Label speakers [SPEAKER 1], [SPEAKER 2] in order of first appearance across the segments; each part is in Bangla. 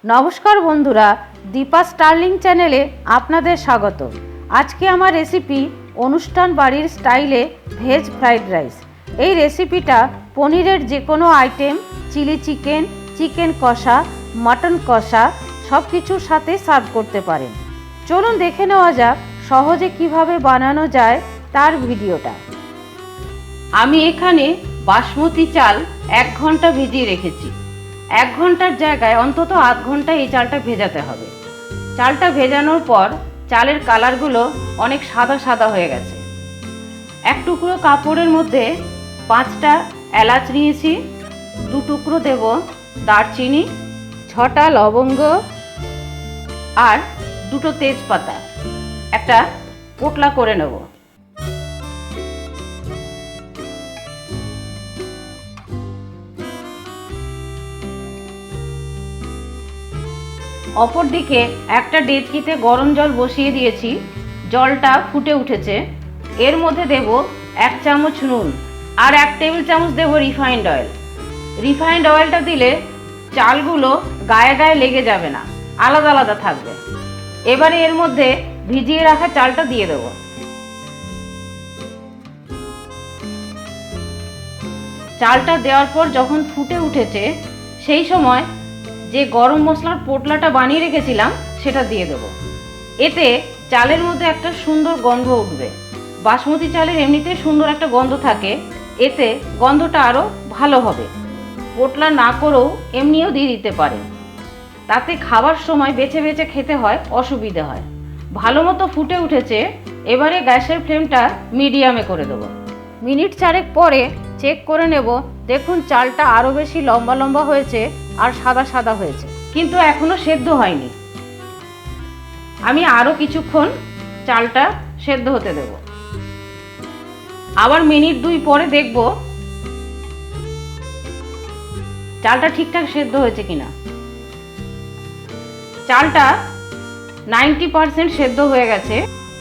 [SPEAKER 1] নমস্কার বন্ধুরা, দীপা স্টার্লিং চ্যানেলে আপনাদের স্বাগত। আজকে আমার রেসিপি অনুষ্ঠান বাড়ির স্টাইলে ভেজ ফ্রাইড রাইস। এই রেসিপিটা পনিরের যে কোনো আইটেম, চিলি চিকেন, চিকেন কষা, মাটন কষা সব কিছুর সাথে সার্ভ করতে পারেন। চলুন দেখে নেওয়া যাক সহজে কিভাবে বানানো যায় তার ভিডিওটা। আমি এখানে বাসমতি চাল 1 ঘন্টা ভিজিয়ে রেখেছি। 1 ঘন্টার জায়গায় অন্তত আধ ঘন্টা এই চালটা ভেজাতে হবে। চালটা ভেজানোর পর চালের কালারগুলো অনেক সাদা সাদা হয়ে গেছে। এক টুকরো কাপড়ের মধ্যে 5টা এলাচ নিয়েছি, 2 টুকরো দেব দারচিনি, 6টা লবঙ্গ আর 2টো তেজপাতা একটা পোটলা করে নেব। অপরদিকে একটা ডেচকিতে গরম জল বসিয়ে দিয়েছি। জলটা ফুটে উঠেছে। এর মধ্যে দেব 1 চামচ নুন আর 1 টেবিল চামচ দেব রিফাইন্ড অয়েল। রিফাইন্ড অয়েলটা দিলে চালগুলো গায়ে গায়ে লেগে যাবে না, আলাদা আলাদা থাকবে। এবারে এর মধ্যে ভিজিয়ে রাখা চালটা দিয়ে দেব। চালটা দেওয়ার পর যখন ফুটে উঠেছে সেই সময় যে গরম মশলার পোটলাটা বানিয়ে রেখেছিলাম সেটা দিয়ে দেব। এতে চালের মধ্যে একটা সুন্দর গন্ধ উঠবে। বাসমতি চালের এমনিতে সুন্দর একটা গন্ধ থাকে, এতে গন্ধটা আরও ভালো হবে। পোটলা না করেও এমনিও দিয়ে দিতে পারেন, তাতে খাবার সময় বেছে বেছে খেতে হয়, অসুবিধে হয়। ভালো মতো ফুটে উঠেছে। এবারে গ্যাসের ফ্লেমটা মিডিয়ামে করে দেব। মিনিট 4 পরে চেক করে নেব। দেখুন চালটা আরও বেশি লম্বা লম্বা হয়েছে আর সাদা সাদা হয়েছে, কিন্তু এখনো সেদ্ধ হয়নি। আমি আরও কিছুক্ষণ চালটা সেদ্ধ হতে দেব। আবার মিনিট 2 পরে দেখব চালটা ঠিকঠাক সেদ্ধ হয়েছে কিনা। চালটা 90% সেদ্ধ হয়ে গেছে।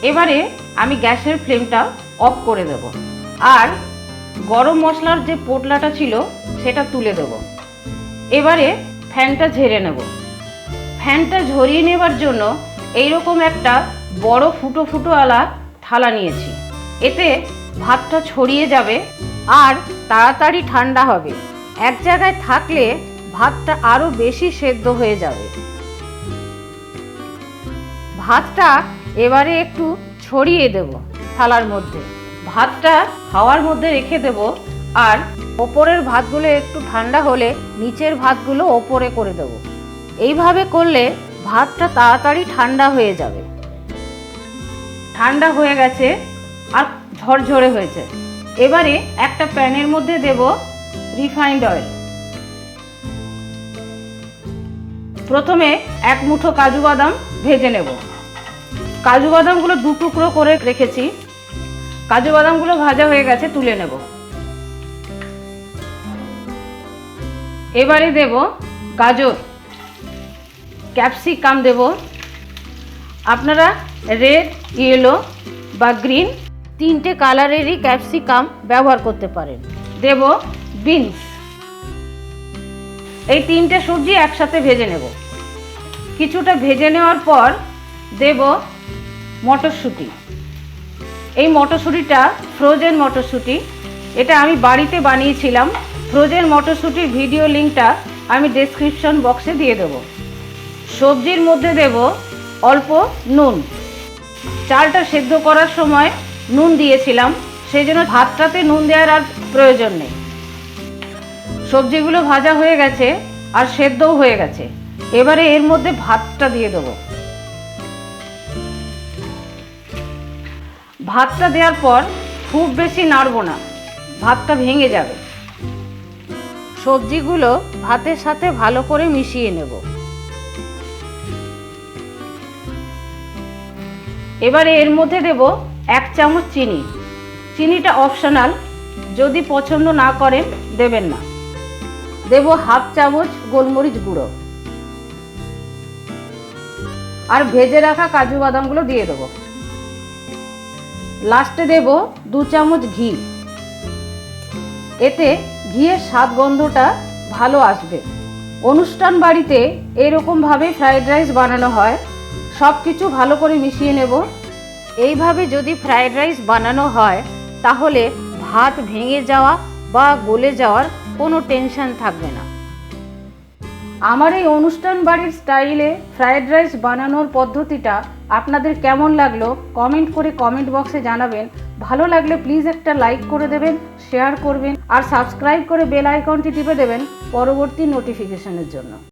[SPEAKER 1] এবারে আমি গ্যাসের ফ্লেমটা অফ করে দেব আর গরম মশলার যে পোটলাটা ছিল সেটা তুলে দেব। এবারে ফ্যানটা ঝেড়ে নেব। ফ্যানটা ঝরিয়ে নেবার জন্য এইরকম একটা বড় ফুটো ফুটোওয়ালা থালা নিয়েছি। এতে ভাতটা ছড়িয়ে যাবে আর তাড়াতাড়ি ঠান্ডা হবে। এক জায়গায় থাকলে ভাতটা আরও বেশি সেদ্ধ হয়ে যাবে। ভাতটা এবারে একটু ছড়িয়ে দেব থালার মধ্যে। ভাতটা হাওয়ার মধ্যে রেখে দেব আর ওপরের ভাতগুলো একটু ঠান্ডা হলে নিচের ভাতগুলো ওপরে করে দেব। এইভাবে করলে ভাতটা তাড়াতাড়ি ঠান্ডা হয়ে যাবে। ঠান্ডা হয়ে গেছে আর ঝরঝরে হয়েছে। এবারে একটা প্যানের মধ্যে দেব রিফাইন্ড অয়েল। প্রথমে 1 মুঠো কাজু বাদাম ভেজে নেব। কাজু বাদামগুলো 2 টুকরো করে রেখেছি। কাজু বাদামগুলো ভাজা হয়ে গেছে, তুলে নেব। এবারে দেব গাজর, ক্যাপসিকাম দেব। আপনারা রেড, ইয়েলো বা গ্রিন 3টে কালারেরই ক্যাপসিকাম ব্যবহার করতে পারেন। দেব বিনস। এই 3টে সবজি একসাথে ভেজে নেব। কিছুটা ভেজে নেওয়ার পর দেব মটরশুঁটি। এই মটরশুঁটিটা ফ্রোজেন মটরশুঁটি। এটা আমি বাড়িতে বানিয়েছিলাম। ফ্রোজেন মটরশুঁটির ভিডিও লিঙ্কটা আমি ডেসক্রিপশন বক্সে দিয়ে দেব। সবজির মধ্যে দেব অল্প নুন। চালটা সেদ্ধ করার সময় নুন দিয়েছিলাম, সেই জন্য ভাতটাতে নুন দেওয়ার আর প্রয়োজন নেই। সবজিগুলো ভাজা হয়ে গেছে আর সেদ্ধও হয়ে গেছে। এবারে এর মধ্যে ভাতটা দিয়ে দেব। ভাতটা দেওয়ার পর খুব বেশি নাড়ব না, ভাতটা ভেঙে যাবে। সবজিগুলো ভাতের সাথে ভালো করে মিশিয়ে নেব। এবারে এর মধ্যে দেব 1 চামচ চিনি। চিনিটা অপশনাল, যদি পছন্দ না করেন দেবেন না। দেব 1/2 চামচ গোলমরিচ গুঁড়ো আর ভেজে রাখা কাজু বাদামগুলো দিয়ে দেব। লাস্টে দেব 2 চামচ ঘি। এতে ঘিয়ের স্বাদ গন্ধটা ভালো আসবে। অনুষ্ঠান বাড়িতে এরকমভাবে ফ্রাইড রাইস বানানো হয়। সব কিছু ভালো করে মিশিয়ে নেব। এইভাবে যদি ফ্রাইড রাইস বানানো হয় তাহলে ভাত ভেঙে যাওয়া বা গলে যাওয়ার কোনো টেনশন থাকবে না। আমার এই অনুষ্ঠান বাড়ির স্টাইলে ফ্রাইড রাইস বানানোর পদ্ধতিটা আপনাদের কেমন লাগলো কমেন্ট করে কমেন্ট বক্সে জানাবেন। ভালো লাগলে প্লিজ একটা লাইক করে দেবেন, শেয়ার করবেন আর সাবস্ক্রাইব করে বেল আইকনটি টিপে দেবেন পরবর্তী নোটিফিকেশনের জন্য।